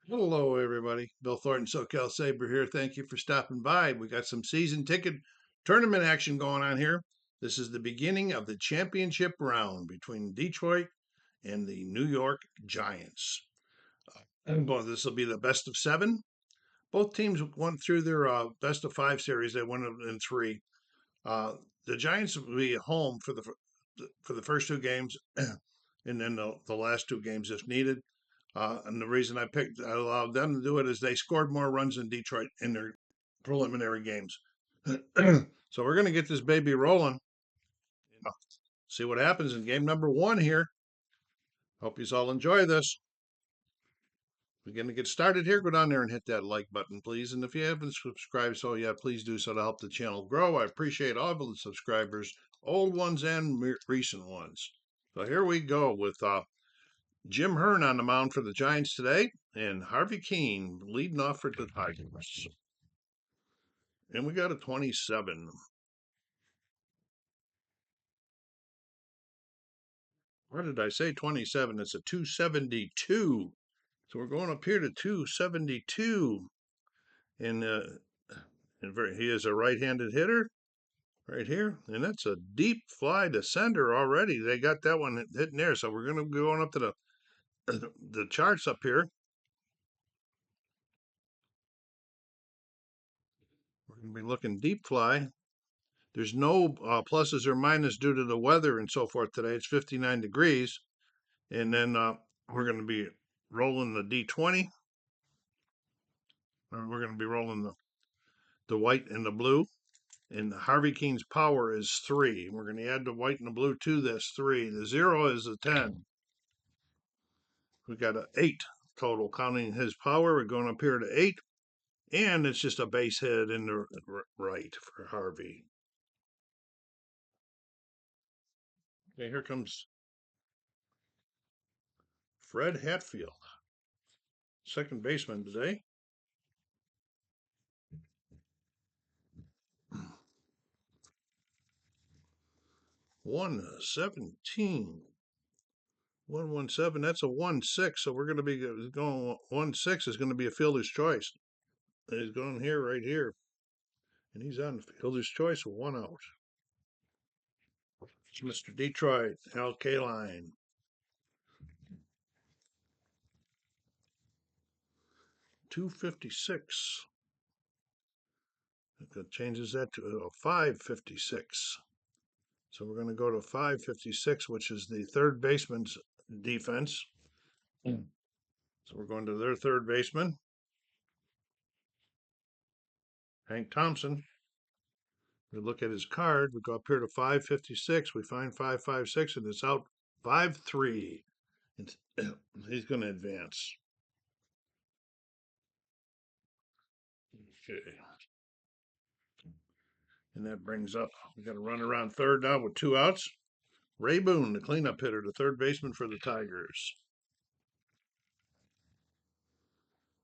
Hello, everybody. Bill Thornton, SoCal Saber here. Thank you for stopping by. We got some season ticket tournament action going on here. This is the beginning of the championship round between Detroit and the New York Giants. Boy, this will be the best of seven. Both teams went through their best of five series. They won it in three. Uh, the Giants will be at home for the first two games, and then the last two games if needed. And the reason I allowed them to do it is they scored more runs than Detroit in their preliminary games. So we're going to get this baby rolling. See what happens in game number one here. Hope you all enjoy this. We're going to get started here. Go down there and hit that like button, please. And if you haven't subscribed, so yeah, please do so to help the channel grow. I appreciate all of the subscribers, old ones and recent ones. So here we go with Jim Hearn on the mound for the Giants today, and Harvey Keene leading off for the Tigers. And we got a 27. What did I say? 27. It's a 272. So we're going up here to 272. And, he is a right-handed hitter right here. And that's a deep fly to center already. They got that one hitting there. So we're going to be going up to the charts up here. We're going to be looking deep fly. There's no pluses or minuses due to the weather and so forth today. It's 59 degrees. And then we're going to be rolling the D20. We're going to be rolling the white and the blue. And Harvey Keene's power is 3. We're going to add the white and the blue to this 3. The 0 is a 10. We got an 8 total. Counting his power, we're going up here to 8. And it's just a base hit in the right for Harvey. Okay, here comes Fred Hatfield, second baseman today. 117. 117. That's a 1-6. So we're going to be going 1-6 is going to be a fielder's choice. He's going here, right here. And he's on fielder's choice with 1 out. It's Mr. Detroit, Al Kaline. 256. That changes that to a 556. So we're going to go to 556, which is the third baseman's defense. So we're going to their third baseman, Hank Thompson. We look at his card. We go up here to 556. We find 556, and it's out 5-3. He's going to advance. Okay. And that brings up, we got to run around third now with 2 outs. Ray Boone, the cleanup hitter, the third baseman for the Tigers.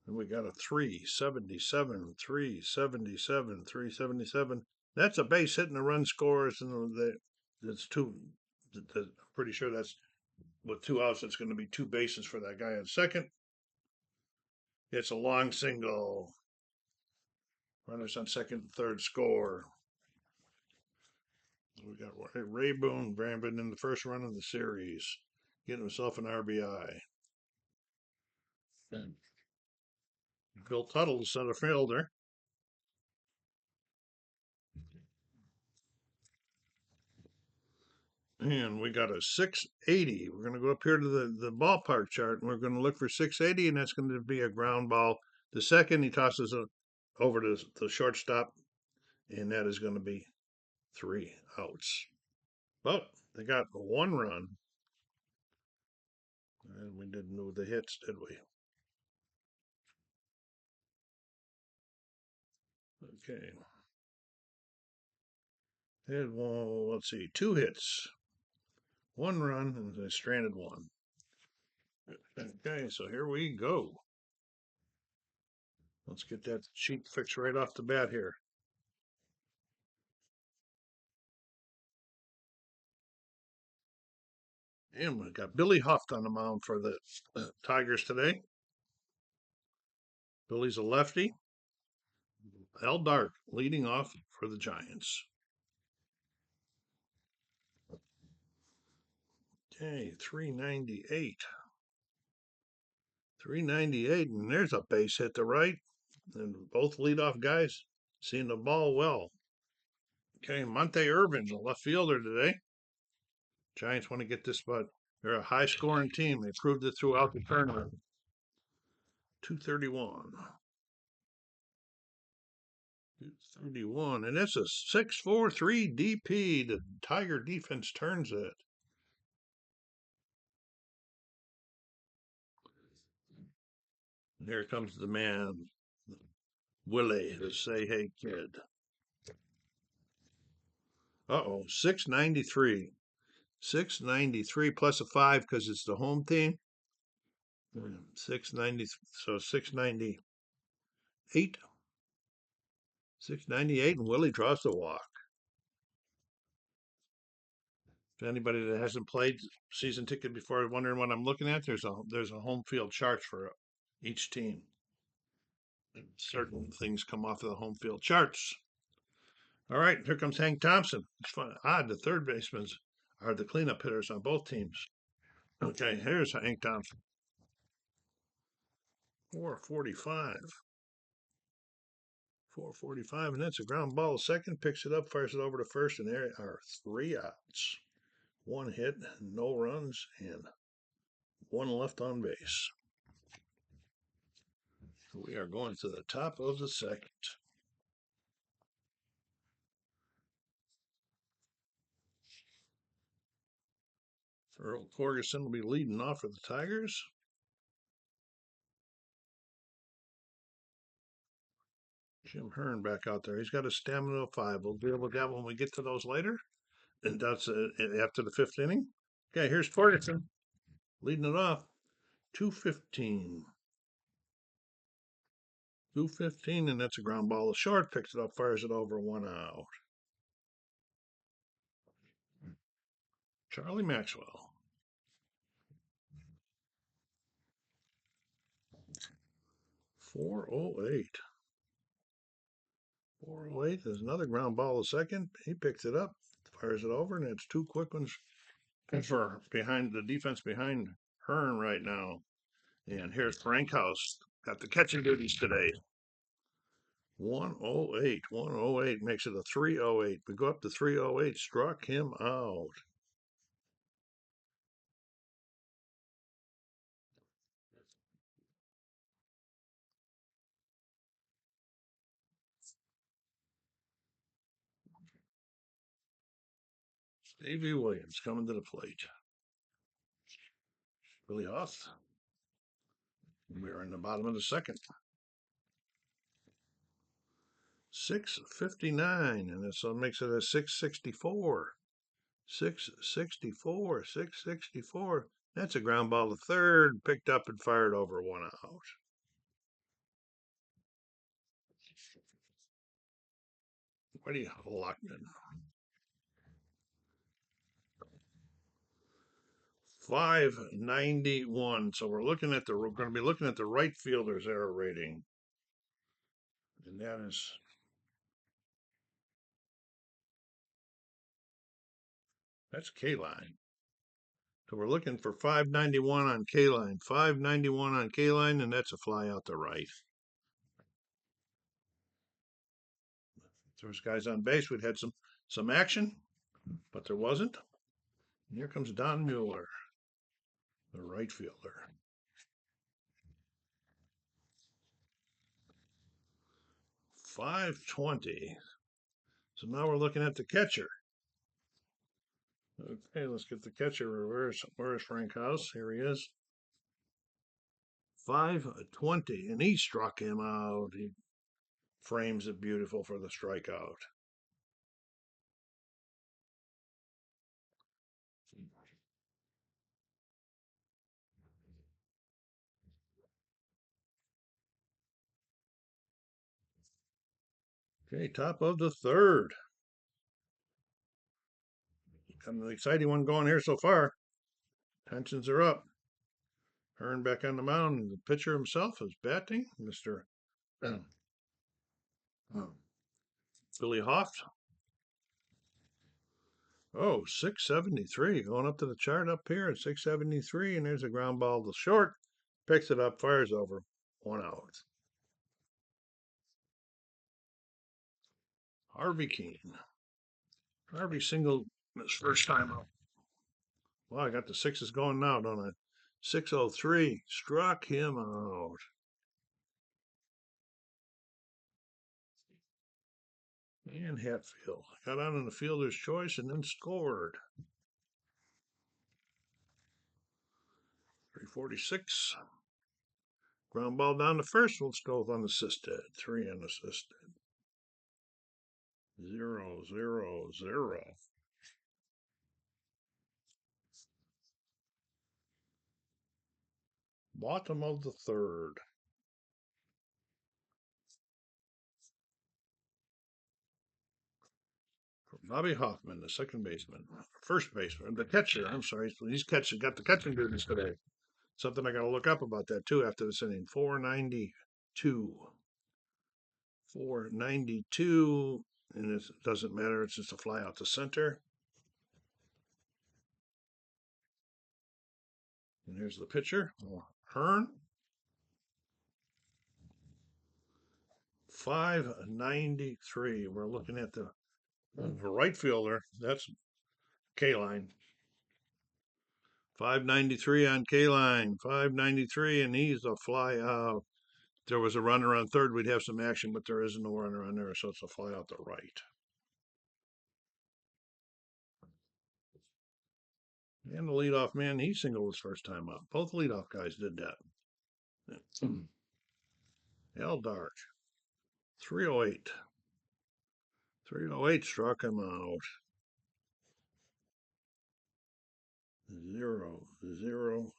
And we got a 377, 377, 377. That's a base hit and the run scores, and that's two. I'm pretty sure that's with 2 outs. It's going to be 2 bases for that guy at second. It's a long single. Runners on second and third score. We got Ray Boone ramping in the first run of the series, getting himself an RBI. Bill Tuttle, the center fielder. And we got a 680. We're going to go up here to the ballpark chart, and we're going to look for 680, and that's going to be a ground ball. The second, he tosses it over to the shortstop, and that is going to be 3 outs. But they got 1 run. And we didn't know the hits, did we? Okay. Had one, let's see, 2 hits, 1 run, and they stranded 1. Okay, so here we go. Let's get that sheet fixed right off the bat here. And we got Billy Huff on the mound for the Tigers today. Billy's a lefty. L. Dark leading off for the Giants. Okay, 398. 398, and there's a base hit to right. And both leadoff guys seeing the ball well. Okay, Monte Irvin's a left fielder today. Giants want to get this, but they're a high scoring team. They proved it throughout the tournament. 231. 231, and it's a 6-4-3 DP. The Tiger defense turns it. And here comes the man, Willie, to say, hey, kid. Uh-oh, 693. 693 plus a 5 because it's the home team. 690, so 698. 698, and Willie draws the walk. If anybody that hasn't played season ticket before wondering what I'm looking at, there's a home field chart for each team. And certain things come off of the home field charts. All right, here comes Hank Thompson. It's fun. Odd, the third basemen are the cleanup hitters on both teams. Okay, here's Hank Thompson. 445. 445, and that's a ground ball. Second picks it up, fires it over to first, and there are 3 outs. 1 hit, no runs, and 1 left on base. We are going to the top of the second. Earl Torgerson will be leading off for the Tigers. Jim Hearn back out there. He's got a stamina of 5. We'll deal with that when we get to those later. And that's after the 5th inning. Okay, here's Torgerson leading it off. 215. 215, and that's a ground ball to short. Picks it up, fires it over, 1 out. Charlie Maxwell. 408. 408 is another ground ball to second. He picks it up, fires it over, and it's 2 quick ones for behind the defense behind Hearn right now. And here's Frank House. Got the catching duties today. 108. 108 makes it a 308. We go up to 308. Struck him out. Davey Williams coming to the plate. Billy Hoth. We're in the bottom of the second. 659, and this makes it a 664. 664, 664. That's a ground ball to third, picked up and fired over, 1 out. What do you, Lockman? 591. So we're going to be looking at the right fielder's error rating. And that's K-line. So we're looking for 591 on K-line. 591 on K-line, and that's a fly out to right. If there was guys on base, we'd had some action, but there wasn't. And here comes Don Mueller, the right fielder. 520. So now we're looking at the catcher. Okay, let's get the catcher. Where's Frank House? Here he is. 520, and he struck him out. He frames it beautiful for the strikeout. Okay, top of the third. Kind of an exciting one going here so far. Tensions are up. Hearn back on the mound. The pitcher himself is batting, Mr. Billy Hoff. Oh, 673. Going up to the chart up here at 673, and there's a ground ball to short. Picks it up, fires over. 1 out. Harvey Keene. Harvey singled his first time up. Well, I got the sixes going now, don't I? 603. Struck him out. And Hatfield got out in the fielder's choice and then scored. 346. Ground ball down to first. Let's go with unassisted. 3 unassisted. 0-0-0. Bottom of the third. Bobby Hoffman, the second baseman, first baseman, the catcher. I'm sorry, he's got the catching duties today. Something I got to look up about that too after this inning. 492. 492, and it doesn't matter. It's just a fly out to center. And here's the pitcher, Hearn. 593. We're looking at the right fielder. That's K-line. 593 on K-line. 593, and he's a fly out. If there was a runner on third, we'd have some action, but there isn't no runner on there, so it's a fly out to right. And the leadoff man, he singled his first time up. Both leadoff guys did that. Al Dart. 308. 308 struck him out. 0-0-0.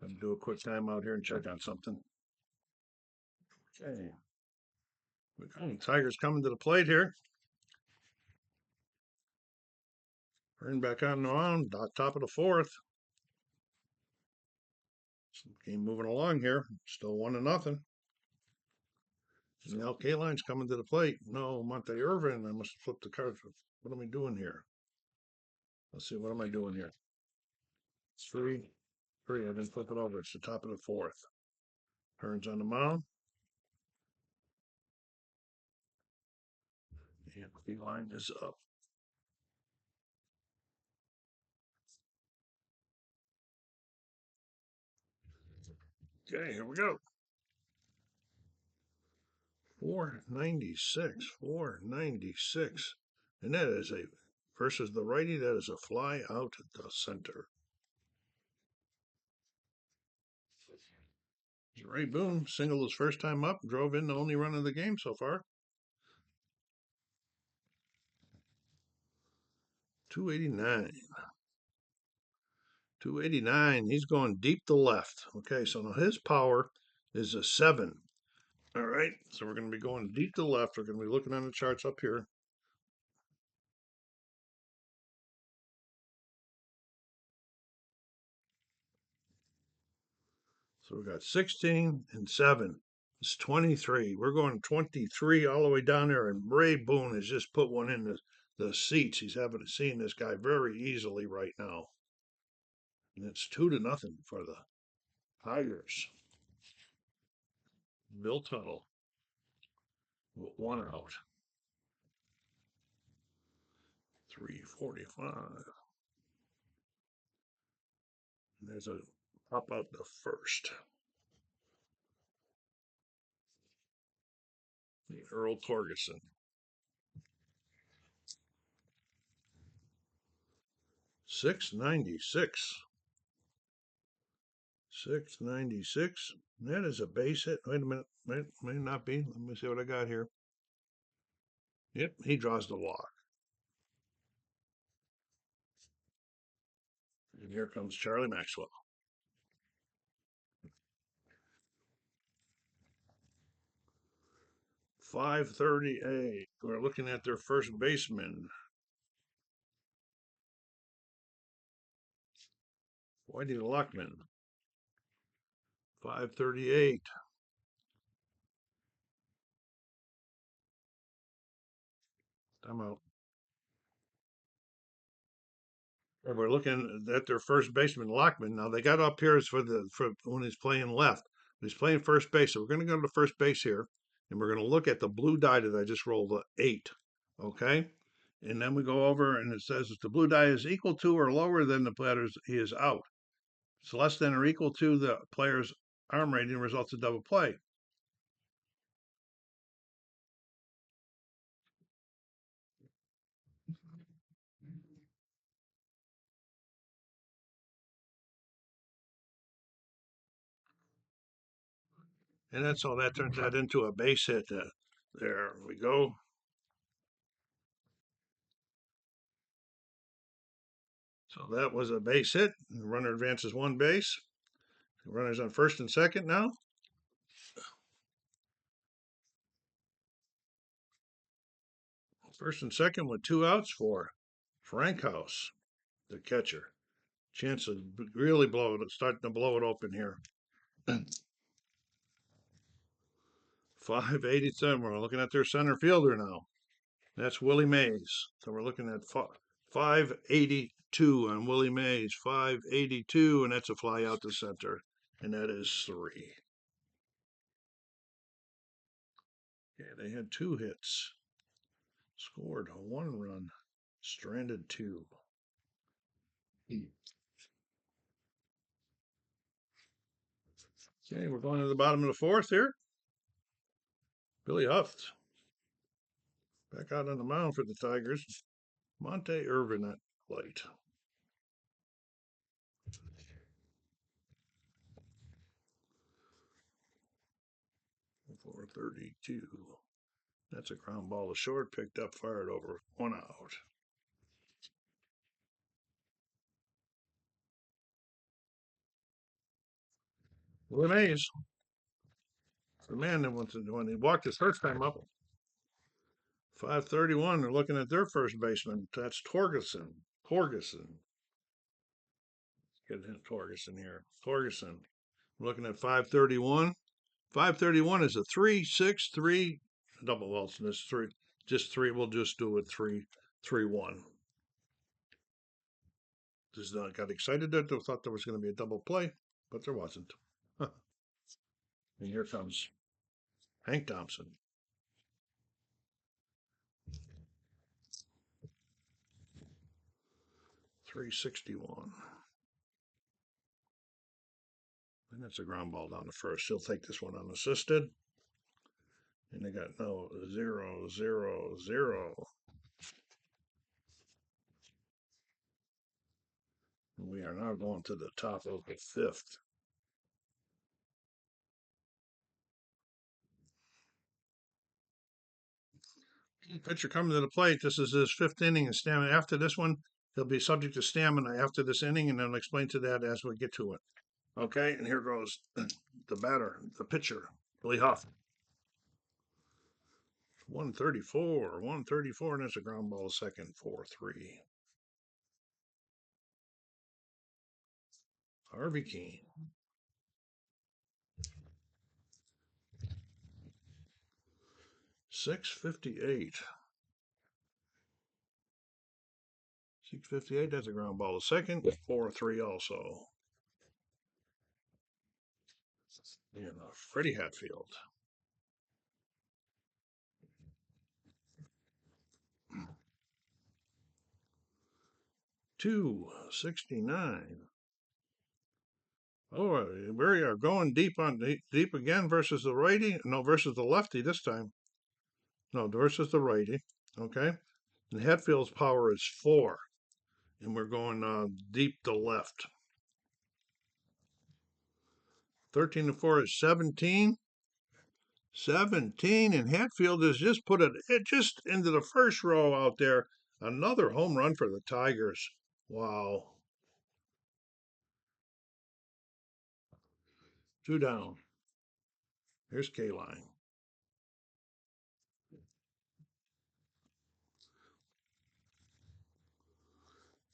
Let me do a quick timeout here and check on something. Okay. Tigers coming to the plate here. Turn back on the mound, top of the fourth. Game moving along here. Still 1-0. Now K-Line's coming to the plate. No, Monte Irvin. I must have flipped the cards. What am I doing here? Let's see. What am I doing here? 3. I didn't flip it over. It's the top of the fourth. Hearn's on the mound. And K-Line is up. Okay, here we go. 496. 496. And that is versus the righty, that is a fly out at the center. Ray Boone singled his first time up, drove in the only run of the game so far. 289. 289. He's going deep to left. Okay, so now his power is a 7. All right, so we're going to be going deep to left. We're going to be looking on the charts up here. So we got 16 and 7. It's 23. We're going 23 all the way down there, and Ray Boone has just put one in the seats. He's having seen this guy very easily right now. And it's 2-0 for the Tigers. Bill Tuttle with 1 out. 345. And there's a pop out the first. The Earl Torgerson. 696. 696. That is a base hit. Wait a minute. May not be. Let me see what I got here. Yep, he draws the walk. And here comes Charlie Maxwell. 538. We're looking at their first baseman. Whitey Luckman. 538. I'm out. And we're looking at their first baseman, Lockman. Now they got up here is for when he's playing left. He's playing first base. So we're going to go to first base here, and we're going to look at the blue die that I just rolled a 8. Okay. And then we go over and it says if the blue die is equal to or lower than the player's, he is out. It's less than or equal to the player's arm rating results in double play. And that's all that turns that into a base hit. There we go. So that was a base hit. The runner advances one base. The runner's on first and second now. First and second with 2 outs for Frank House, the catcher. Chance of really starting to blow it open here. 587. We're looking at their center fielder now. That's Willie Mays. So we're looking at 582 on Willie Mays. 582, and that's a fly out to center. And that is 3. Okay, they had 2 hits. Scored 1 run. Stranded 2. Okay, we're going to the bottom of the 4th here. Billy Huff back out on the mound for the Tigers. Monte Irvin at plate. 432. That's a ground ball to short, picked up, fired over, 1 out. Willie Mays, the man that when he walked his first time up, 531. They're looking at their first baseman. That's Torgerson. Get Torgerson here. Torgerson. We're looking at 531. 531 is a 3-6-3 double. Well, it's 3, just 3. We'll just do it 3-3-1. Just got excited that they thought there was going to be a double play, but there wasn't. And here comes Hank Thompson. 361. And that's a ground ball down to first. He'll take this one unassisted. And they got no 0-0-0. We are now going to the top of the 5th. Pitcher coming to the plate. This is his 5th inning and stamina. After this one, he'll be subject to stamina after this inning, and I'll explain to that as we get to it. Okay, and here goes the batter, the pitcher, Billy Huff. 134, and that's a ground ball second, 4-3. Harvey Keene. 658. 658, that's a ground ball to second, 4-3 also. And Freddie Hatfield. 269. Oh, we are going deep again versus the righty. No, versus the lefty this time. No, versus the righty. Okay. And Hatfield's power is 4. And we're going deep to left. 13-4 is 17. 17, and Hatfield has just put it just into the first row out there. Another home run for the Tigers. Wow. 2 down. Here's K-Line.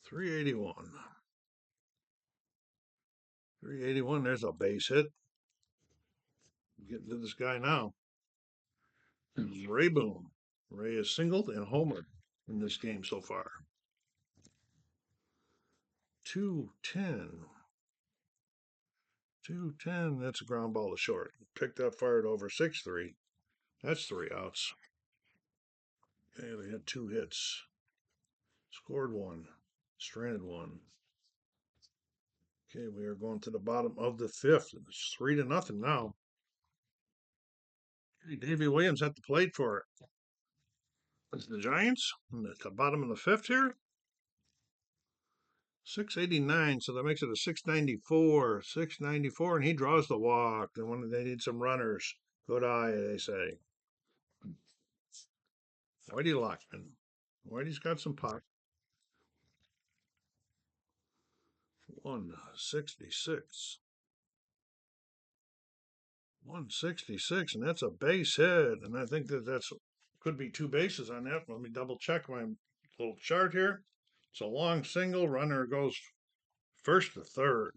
381. 381, there's a base hit. Getting to this guy now. Ray Boone. Ray is singled and homered. in this game so far. 2-10. 2-10. That's a ground ball to short. Picked up, fired over. 6-3. That's 3 outs. Okay, they had 2 hits. Scored 1. Stranded 1. Okay, we are going to the bottom of the 5th. It's 3-0 now. Okay, Davey Williams at the plate for it. It's the Giants at the bottom of the 5th here. 689, so that makes it a 694. 694, and he draws the walk. They need some runners. Good eye, they say. Whitey Lockman. Whitey's got some pop. 166. 166, and that's a base hit. And I think that's could be 2 bases on that. Let me double check my little chart here. It's a long single. Runner goes first to third.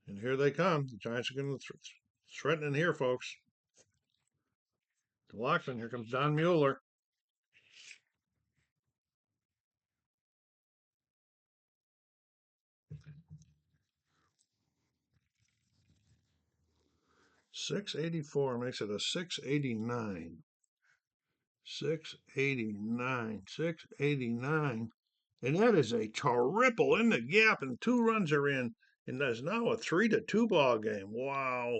And here they come. The Giants are going to threaten here, folks. To Lockman. Here comes Don Mueller. $684 makes it a 689. 689. 689. And that is a triple in the gap, and 2 runs are in. And that's now a 3-2 ball game. Wow.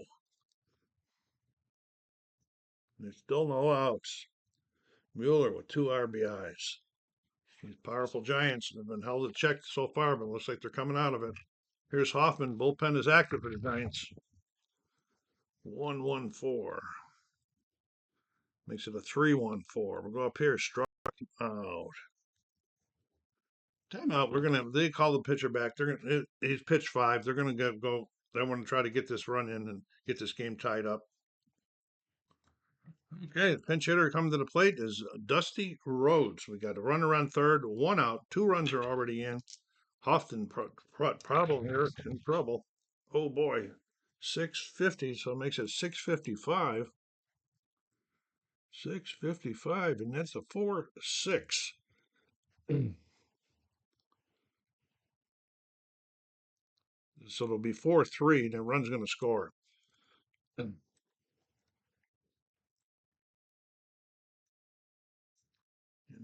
There's still no outs. Mueller with 2 RBIs. These powerful Giants have been held in check so far, but looks like they're coming out of it. Here's Hoffman. Bullpen is active for the Giants. 1-1-4. Makes it a 3-1-4. We'll go up here. Struck out. Timeout. They call the pitcher back. He's pitched 5. They're gonna go. They want to try to get this run in and get this game tied up. Okay, the pinch hitter coming to the plate is Dusty Rhodes. We got a runner on third, 1 out, 2 runs are already in. Hoffman problem here, in trouble. Oh boy, 650, so it makes it 655. 655, and that's a 4-6. So it'll be 4-3. The run's going to score. And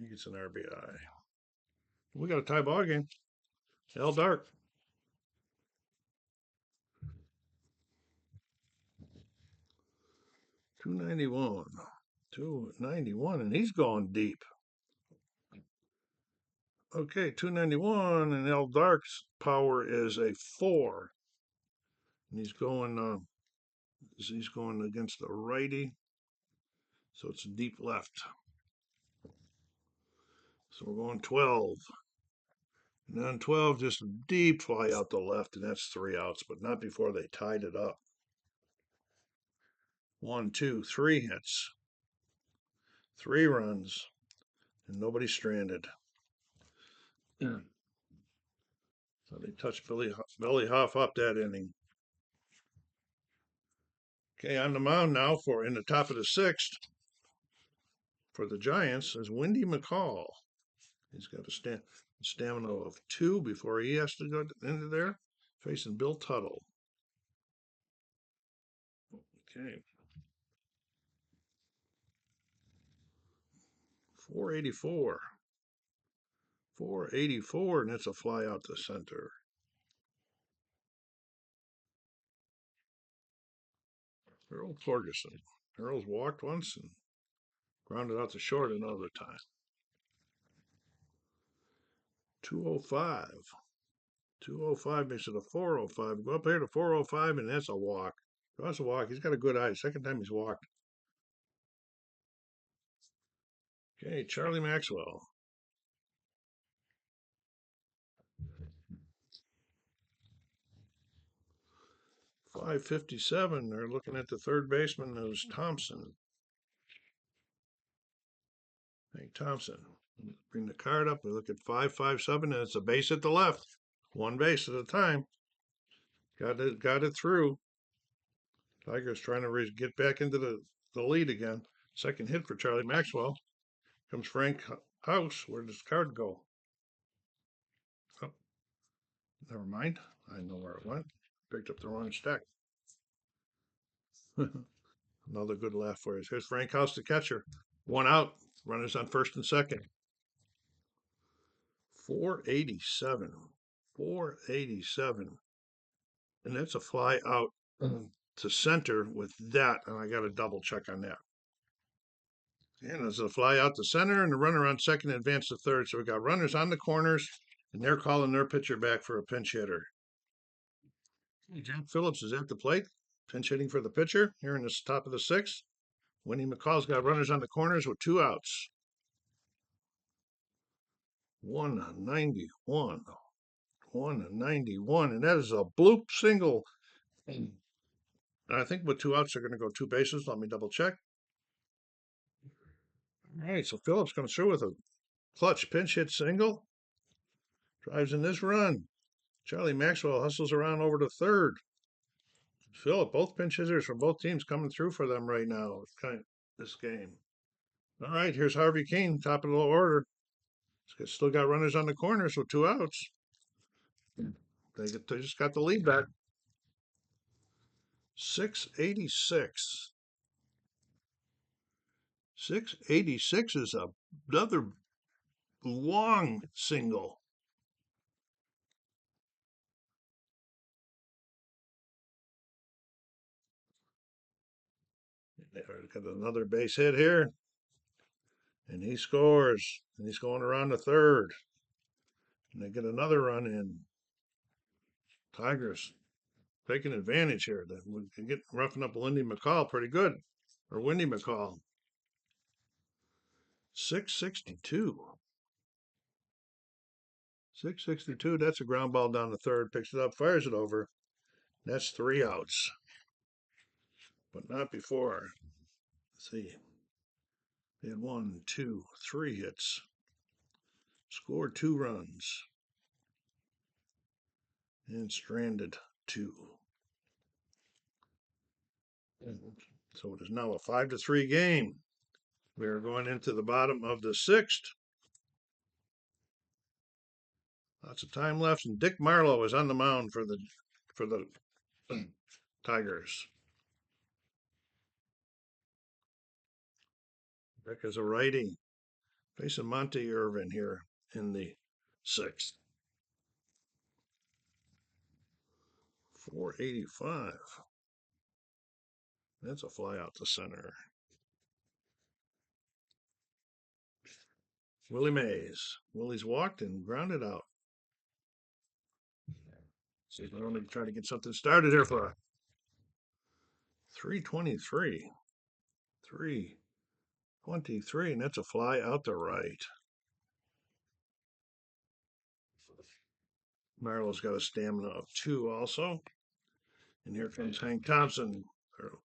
he gets an RBI. We got a tie ball game. Hell dark. 291. 291, and he's going deep. Okay, 291, and El Dark's power is a 4. And he's going against the righty. So it's deep left. So we're going 12. And on 12, just a deep fly out the left, and that's 3 outs, but not before they tied it up. 1, 2, 3 hits. 3 runs, and nobody stranded. Yeah. So they touched Billy Huff up that inning. Okay, on the mound now in the top of the 6th for the Giants is Windy McCall. He's got a stamina of 2 before he has to go into there, facing Bill Tuttle. Okay. 484. 484, and that's a fly out to center. Earl Torgerson. Earl's walked once and grounded out to short another time. 205. 205 makes it a 405. Go up here to 405, and that's a walk. That's a walk. He's got a good eye. Second time he's walked. Okay, Charlie Maxwell. 557. They're looking at the third baseman, who's Thompson. Hey, Thompson. Bring the card up. We look at 557, and it's a base at the left. 1 base at a time. Got it through. Tigers trying to get back into the lead again. Second hit for Charlie Maxwell. Comes Frank House. Where does the card go? Oh, never mind. I know where it went. Picked up the wrong stack. Another good laugh for us. Here's Frank House, the catcher. One out. Runners on first and second. 487. 487. And that's a fly out to center with that. And I got to double check on that. And there's a fly out to center and the runner on second advance to third. So we got runners on the corners and they're calling their pitcher back for a pinch hitter. Jack Phillips is at the plate, pinch hitting for the pitcher here in the top of the sixth. Winnie McCall's got runners on the corners with two outs. 191. 191. And that is a bloop single. And I think with two outs, they're going to go two bases. Let me double check. All right, so Phillips comes through with a clutch pinch hit single. Drives in this run. Charlie Maxwell hustles around over to third. Phillip, both pinch hitters from both teams coming through for them right now. This game. All right, here's Harvey King, top of the order. Still got runners on the corners with two outs. They just got the lead back. 686. 686 is another long single. They've got another base hit here. And he scores. And he's going around the third. And they get another run in. Tigers taking advantage here. We can get roughing up Lindy McCall pretty good. Or Wendy McCall. 662. 662. That's a ground ball down the third. Picks it up, fires it over. That's three outs. But not before. Let's see. They had 1, 2, 3 hits. Scored 2 runs. And stranded 2. So it is now a 5-3 game. We are going into the bottom of the sixth. Lots of time left, and Dick Marlowe is on the mound for the Tigers. Dick is a righty. Facing Monte Irvin here in the sixth. 485. That's a fly out to center. Willie Mays. Willie's walked and grounded out. See, we're only trying to get something started here for 323. 323, and that's a fly out to right. Marlowe's got a stamina of 2 also. And here comes Hank Thompson,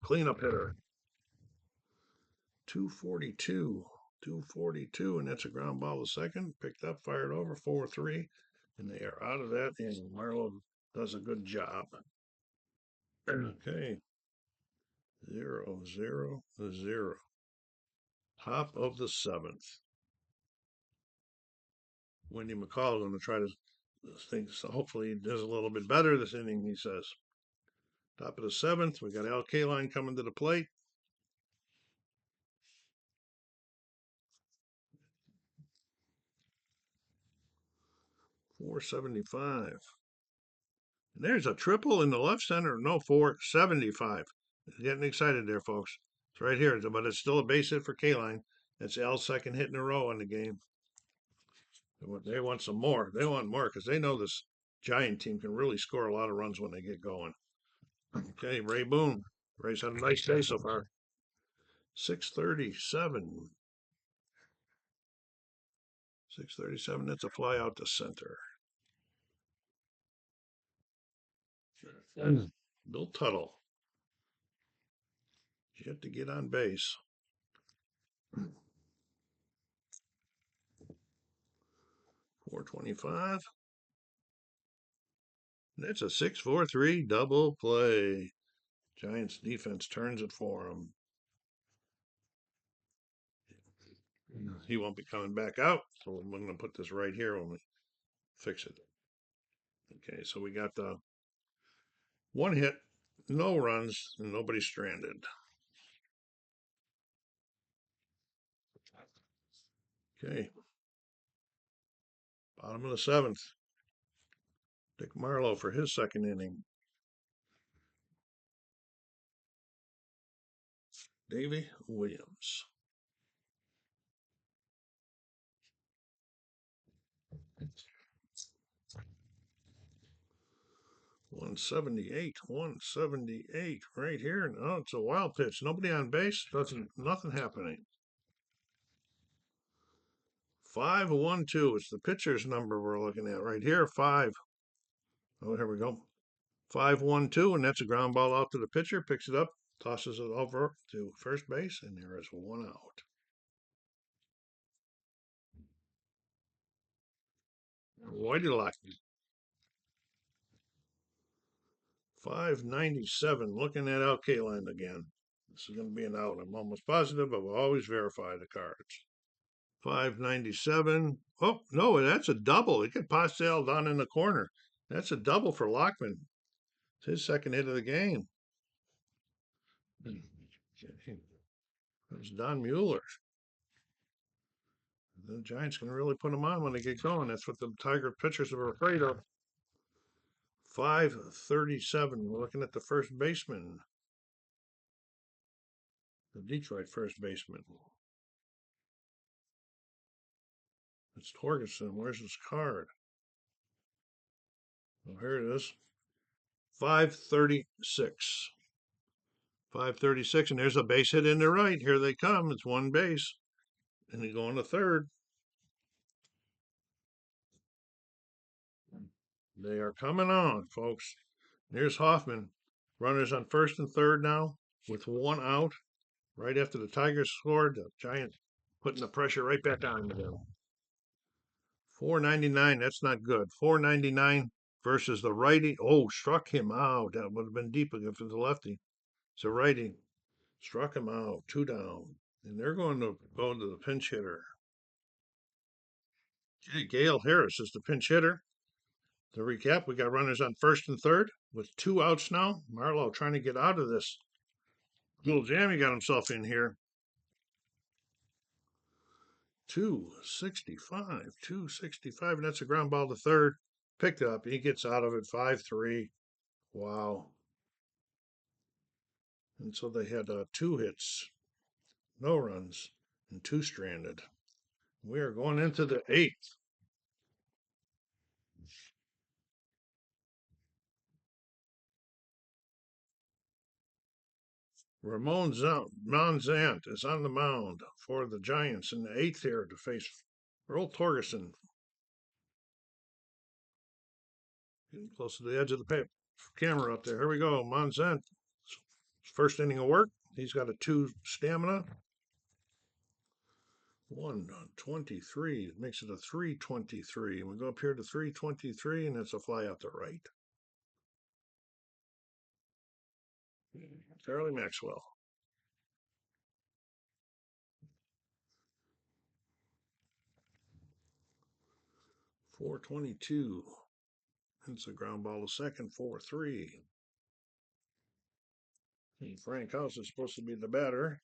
cleanup hitter. 242. 242, and that's a ground ball to second. Picked up, fired over, 4-3. And they are out of that, and Marlowe does a good job. Okay. 0-0-0. Top of the seventh. Wendy McCall is going to try to think, so hopefully he does a little bit better this inning, he says. Top of the seventh, we got Al Kaline coming to the plate. .475. And there's a triple in the left center. No, .475. Getting excited there, folks. It's right here, but it's still a base hit for Kaline. That's Al's second hit in a row in the game. They want some more. They want more because they know this Giant team can really score a lot of runs when they get going. Okay, Ray Boone. Ray's had a nice day so far. 637. 637. That's a fly out to center. Bill Tuttle. Yet to get on base. 425. That's a 6-4-3 double play. Giants defense turns it for them. He won't be coming back out. So I'm going to put this right here when we fix it. Okay, so we got the one hit, no runs, and nobody stranded. Okay, bottom of the seventh. Dick Marlowe for his second inning. Davy Williams. 178, 178 right here. No, it's a wild pitch. Nobody on base. Nothing happening. 5-1-2. It's the pitcher's number we're looking at right here. 5. Oh, here we go. 5-1-2, and that's a ground ball out to the pitcher. Picks it up, tosses it over to first base, and there is one out. Whitey Lockney. 597. Looking at Al Kaline again. This is going to be an out. I'm almost positive, but we'll always verify the cards. 597. Oh, no, that's a double. He got Pastel down in the corner. That's a double for Lockman. It's his second hit of the game. That's Don Mueller. The Giants can really put them on when they get going. That's what the Tiger pitchers are afraid of. 537. We're looking at the first baseman. The Detroit first baseman. It's Torgerson. Where's his card? Oh, here it is. 536. 536, and there's a base hit in the right. Here they come. It's one base. And they go on to third. They are coming on, folks. There's Hoffman. Runners on first and third now with one out. Right after the Tigers scored, the Giants putting the pressure right back on them. 499, that's not good. 499 versus the righty. Oh, struck him out. That would have been deep if it was a lefty. It's a righty. Struck him out. 2 down. And they're going to go to the pinch hitter. Okay, Gale Harris is the pinch hitter. To recap, we got runners on first and third with 2 outs now. Marlowe trying to get out of this little jam he got himself in here. 265, 265, and that's a ground ball to third. Picked up. He gets out of it 5-3. Wow. And so they had 2 hits, no runs, and 2 stranded. We are going into the 8th. Ramon Monzant is on the mound for the Giants in the 8th here to face Earl Torgerson. Getting close to the edge of the camera up there. Here we go. Monzant. First inning of work. He's got a 2 stamina. 123. It makes it a 323. We go up here to 323, and it's a fly out to right. Charlie Maxwell. 422. It's a ground ball to second. 4-3. Frank House is supposed to be the batter.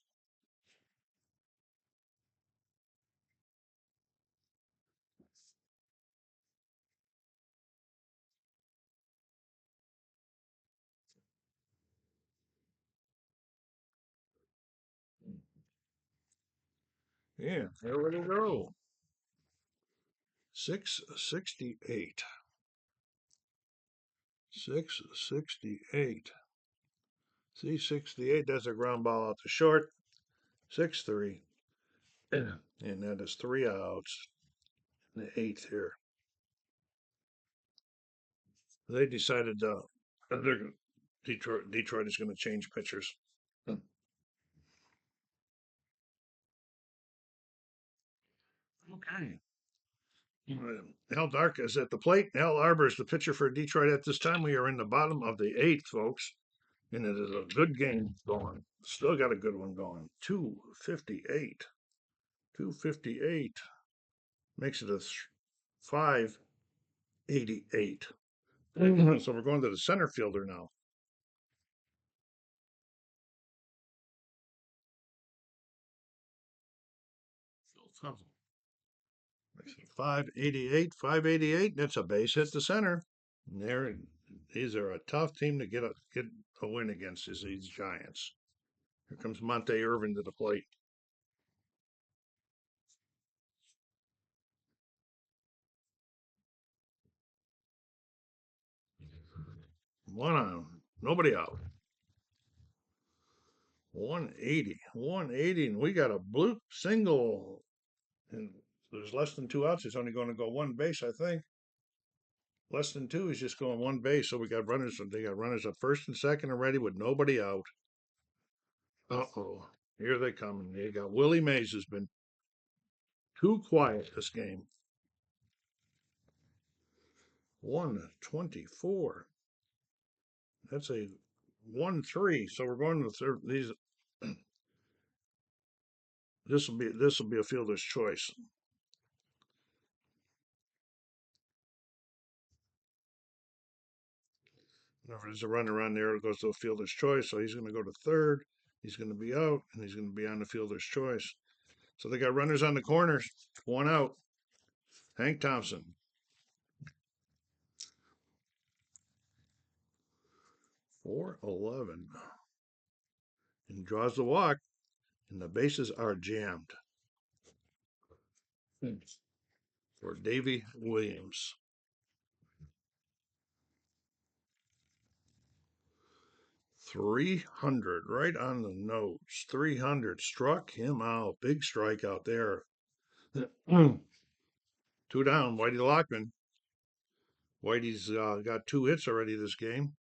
Yeah, there we go. 668. 668. See, 68, that's a ground ball out to short. 6-3. And that is 3 outs in the 8th here. They decided Detroit is going to change pitchers. Okay. Hal Dark is at the plate. Al Arbor is the pitcher for Detroit at this time. We are in the bottom of the 8th, folks. And it is a good game going. Still got a good one going. 258. 258 makes it a 588. So we're going to the center fielder now. Makes it 588. That's a base hit to center. And these are a tough team to get a win against. Is these Giants? Here comes Monte Irvin to the plate. One on, nobody out. 180, and we got a bloop single, and there's less than 2 outs. It's only going to go one base, I think. Less than two is just going one base, so we got runners. They got runners at first and second already with nobody out. Uh-oh, here they come. They got Willie Mays, has been too quiet this game. 124. That's a 1-3. So we're going to third. These. This will be a fielder's choice. Whenever there's a runner around there, it goes to a fielder's choice. So he's going to go to third. He's going to be out, and he's going to be on the fielder's choice. So they got runners on the corners. One out. Hank Thompson. 4-11. And draws the walk, and the bases are jammed for Davy Williams. 300, right on the nose. 300, struck him out. Big strikeout there. 2 down, Whitey Lockman. Whitey's got 2 hits already this game.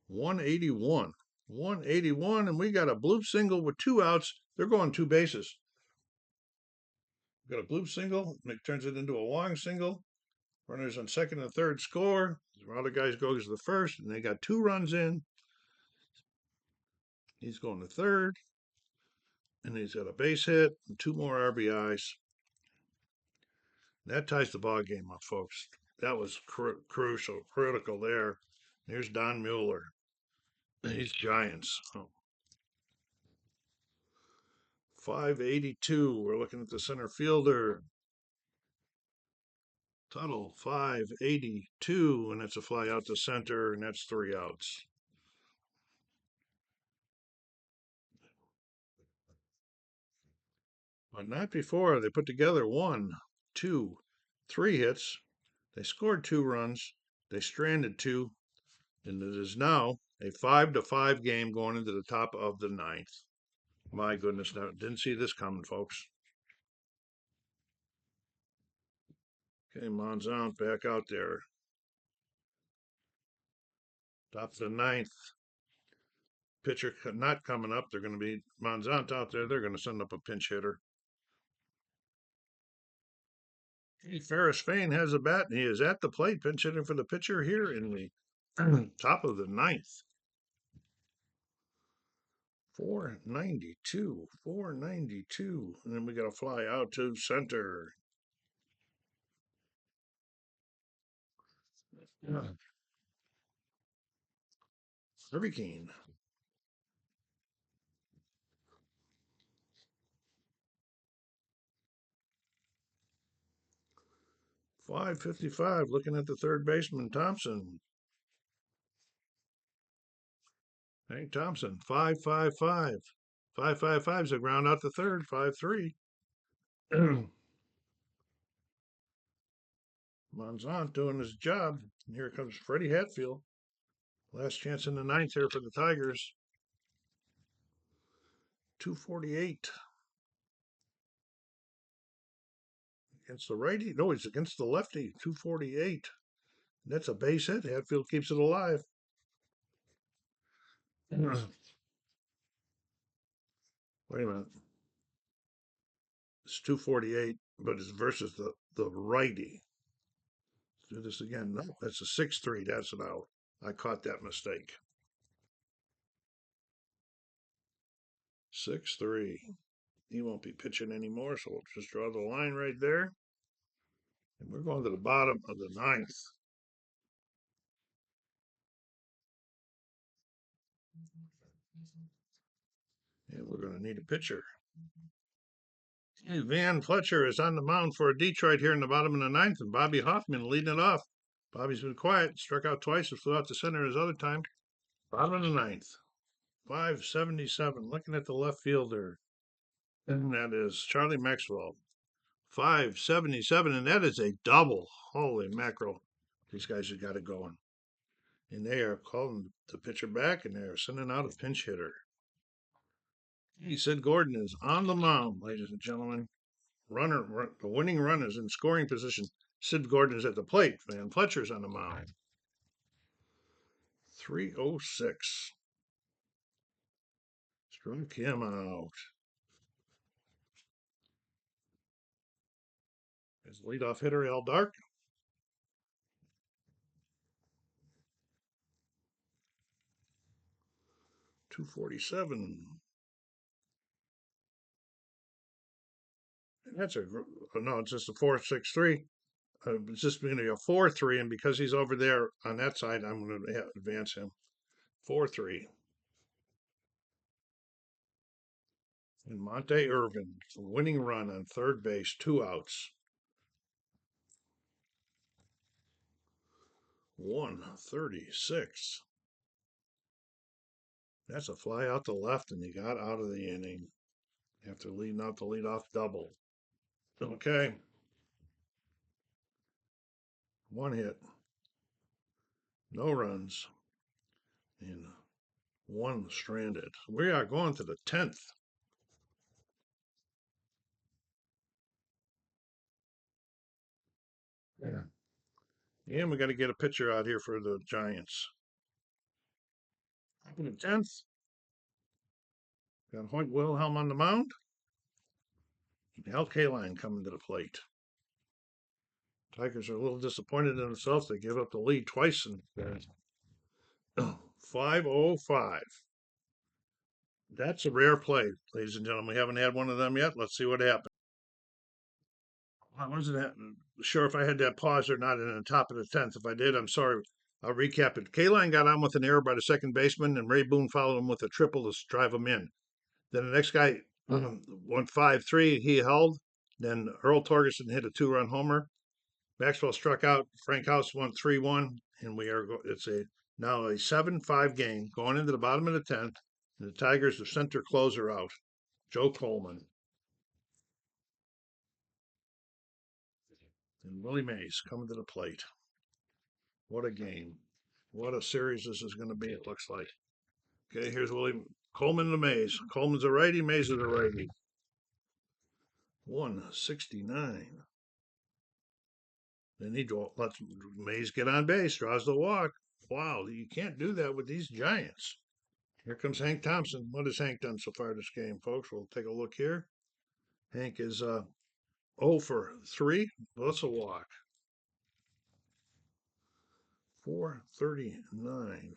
181. 181, and we got a bloop single with 2 outs. They're going 2 bases. Got a bloop single, and it turns it into a long single. Runners on second and third score. The other guys goes to the first, and they got 2 runs in. He's going to third, and he's got a base hit and 2 more RBIs. That ties the ball game up, folks. That was crucial, critical there. Here's Don Mueller. These Giants. 582. We're looking at the center fielder. Tuttle, 582, and it's a fly out to center, and that's 3 outs. But not before. They put together 1, 2, 3 hits. They scored 2 runs. They stranded 2, and it is now a 5-5 game going into the top of the 9th. My goodness, didn't see this coming, folks. Okay, Monzant back out there. Top of the 9th. Pitcher not coming up. They're going to be Monzant out there. They're going to send up a pinch hitter. Ferris Fain has a bat, and he is at the plate, pinch hitting for the pitcher here in the top of the 9th. 492, 492, and then we got to fly out to center. Hurricane. 555, looking at the third baseman, Thompson. Hank Thompson, 555. 555 is a ground out the third, 5-3. Monzant doing his job. And here comes Freddie Hatfield. Last chance in the 9th here for the Tigers. 248. Against the righty? No, he's against the lefty. 248. That's a base hit. Hatfield keeps it alive. Wait a minute. It's 248, but it's versus the righty. Let's do this again. No, that's a 6-3. That's an out. I caught that mistake. 6-3. He won't be pitching anymore, so we'll just draw the line right there. And we're going to the bottom of the ninth. And we're going to need a pitcher. Van Fletcher is on the mound for Detroit here in the bottom of the ninth, and Bobby Hoffman leading it off. Bobby's been quiet, struck out twice and flew out to center his other time. Bottom of the ninth. 577. Looking at the left fielder. And that is Charlie Maxwell. 577, and that is a double. Holy mackerel. These guys have got it going. And they are calling the pitcher back, and they are sending out a pinch hitter. He said Gordon is on the mound, ladies and gentlemen. The winning run is in scoring position. Sid Gordon is at the plate. Van Fletcher's on the mound. 306. Struck him out. His leadoff hitter, Al Dark. 247. And that's no, it's just a 4-6-3. It's just going to be a 4-3, and because he's over there on that side, I'm going to advance him. 4-3. And Monte Irvin, winning run on third base, 2 outs. 136. That's a fly out to left, and he got out of the inning after leading out the leadoff double. Okay. 1 hit, no runs, and 1 stranded. We are going to the 10th. Yeah. And we got to get a pitcher out here for the Giants. Up in the 10th, got Hoyt Wilhelm on the mound. Hal Kaline coming to the plate. Tigers are a little disappointed in themselves. They give up the lead twice in 5:05. That's a rare play, ladies and gentlemen. We haven't had one of them yet. Let's see what happens. I wasn't sure if I had that pause or not in the top of the 10th. If I did, I'm sorry. I'll recap it. Kaline got on with an error by the second baseman, and Ray Boone followed him with a triple to drive him in. Then the next guy went 5-3. He held. Then Earl Torgerson hit a 2-run homer. Maxwell struck out. Frank House won 3-1, and it's now a 7-5 game going into the bottom of the 10th. And the Tigers, the center closer out, Joe Coleman. And Willie Mays coming to the plate. What a game. What a series this is going to be, it looks like. Okay, here's Willie Coleman to Mays. Coleman's a righty, Mays is a righty. 169. Then he lets Mays get on base, draws the walk. Wow, you can't do that with these Giants. Here comes Hank Thompson. What has Hank done so far this game, folks? We'll take a look here. Hank is 0 for 3. That's a walk. 439.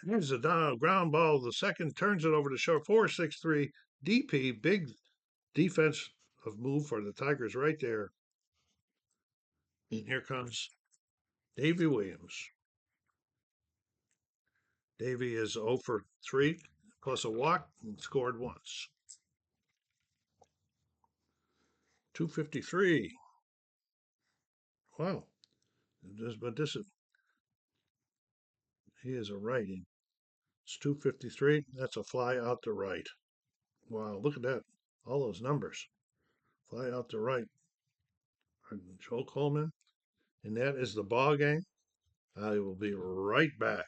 Here's a ground ball. The second turns it over to short. 4-6-3. DP, big defense of move for the Tigers right there. And here comes Davey Williams. Davey is 0 for 3 plus a walk and scored once. 253. Wow. He is a righty. It's 253. That's a fly out to right. Wow, look at that. All those numbers. Fly out to right. Joe Coleman. And that is the ball game. I will be right back.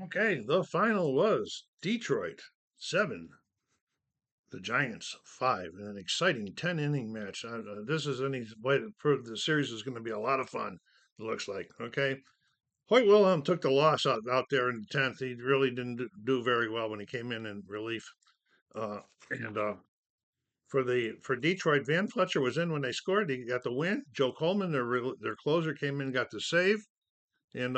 Okay, the final was Detroit 7, the Giants 5, in an exciting 10-inning match. This is any way to prove the series is going to be a lot of fun, it looks like. Okay. Hoyt Wilhelm took the loss out there in the 10th. He really didn't do very well when he came in relief. For Detroit, Van Fletcher was in when they scored. He got the win. Joe Coleman, their closer, came in and got the save. And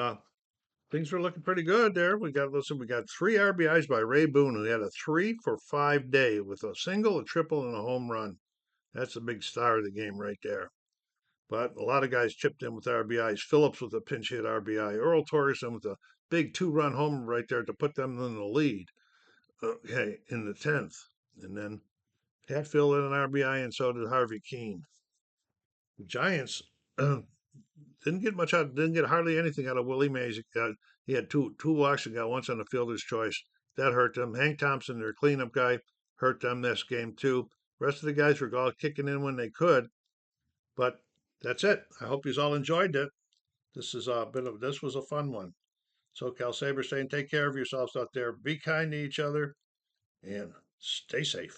things were looking pretty good there. We got 3 RBIs by Ray Boone, who had a 3-for-5 day with a single, a triple, and a home run. That's a big star of the game right there. But a lot of guys chipped in with RBIs. Phillips with a pinch hit RBI. Earl Torgerson with a big 2-run homer right there to put them in the lead. Okay, in the 10th. And then Hatfield had an RBI, and so did Harvey Keene. The Giants didn't get hardly anything out of Willie Mays. He had two walks and got once on the fielder's choice. That hurt them. Hank Thompson, their cleanup guy, hurt them this game too. Rest of the guys were all kicking in when they could. But that's it. I hope you all enjoyed it. This was a fun one. SoCal Saber saying take care of yourselves out there. Be kind to each other and stay safe.